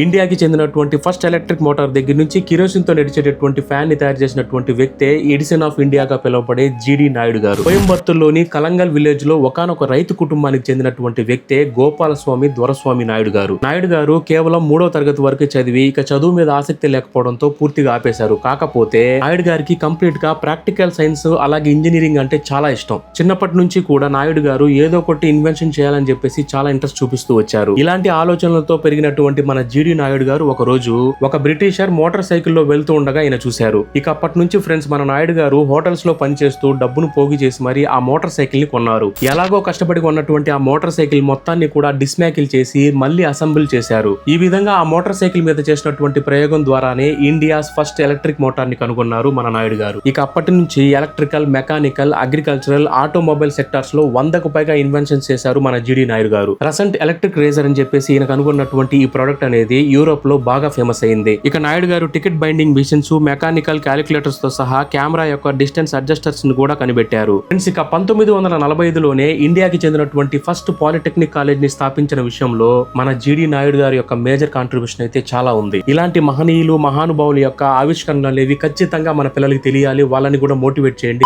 ఇండియాకి చెందినటువంటి first electric motor దగ్గర నుంచి కిరోసిన్ తో నడిచేటటువంటి ఫ్యాన్ ని తయారు చేసినటువంటి వ్యక్తే ఎడిసన్ ఆఫ్ ఇండియాగా పిలువబడే జీడి నాయుడు గారు. కోయంబత్తూర్లోని కలంగల్ విలేజ్ లో ఒకానొక రైతు కుటుంబానికి చెందినటువంటి వ్యక్తే గోపాలస్వామి దొరస్వామి నాయుడు గారు. నాయుడు గారు కేవలం 3వ తరగతి వరకు చదివి ఇక చదువు మీద ఆసక్తి లేకపోవడంతో పూర్తిగా ఆపేశారు. కాకపోతే నాయుడు గారికి కంప్లీట్ గా ప్రాక్టికల్ సైన్స్ అలాగే ఇంజనీరింగ్ అంటే చాలా ఇష్టం. చిన్నప్పటి నుంచి కూడా నాయుడు గారు ఏదో ఒకటి ఇన్వెన్షన్ చేయాలని చెప్పేసి చాలా ఇంట్రెస్ట్ చూపిస్తూ వచ్చారు. ఇలాంటి ఆలోచనలతో పెరిగినటువంటి మన జీడి నాయుడు గారు ఒక రోజు ఒక బ్రిటిషర్ మోటార్ సైకిల్లో వెళ్తూ ఉండగా ఆయన చూశారు. ఇక అప్పటి నుంచి ఫ్రెండ్స్ మన నాయుడు గారు హోటల్స్ లో పనిచేస్తూ డబ్బును పోగు చేసి మరి ఆ మోటార్ సైకిల్ ని కొన్నారు. ఎలాగో కష్టపడి కొన్నటువంటి ఆ మోటార్ సైకిల్ మొత్తాన్ని కూడా డిస్మాకిల్ చేసి మళ్ళీ అసెంబుల్ చేశారు. ఈ విధంగా ఆ మోటార్ సైకిల్ మీద చేసినటువంటి ప్రయోగం ద్వారానే ఇండియాస్ ఫస్ట్ ఎలక్ట్రిక్ మోటార్ ని కనుగొన్నారు మన నాయుడు గారు. ఇక అప్పటి నుంచి electrical, mechanical, agricultural, automobile sectors లో 100కు పైగా ఇన్వెన్షన్స్ చేశారు మన జీడి నాయుడు గారు. రసెంట్ ఎలక్ట్రిక్ రేజర్ అని చెప్పేసి ఈయన కనుగొన్నటువంటి ఈ ప్రొడక్ట్ అనేది యూరోప్ లో బాగా ఫేమస్ అయింది. ఇక నాయుడు గారు ticket binding machines, mechanical calculators తో సహా కెమెరా యొక్క డిస్టెన్స్ అడ్జస్టర్స్ ని కూడా కనిపెట్టారు. ఫ్రెండ్స్ ఇక 1945లోనే ఇండియాకి చెందినటువంటి ఫస్ట్ పాలిటెక్నిక్ కాలేజ్ ని స్థాపించిన విషయంలో మన జీడి నాయుడు గారి యొక్క మేజర్ కాంట్రిబ్యూషన్ అయితే చాలా ఉంది. ఇలాంటి మహనీయులు, మహానుభావుల యొక్క ఆవిష్కరణలు అనేవి ఖచ్చితంగా మన పిల్లలకి తెలియాలి. వాళ్ళని కూడా మోటివేట్ చేయండి.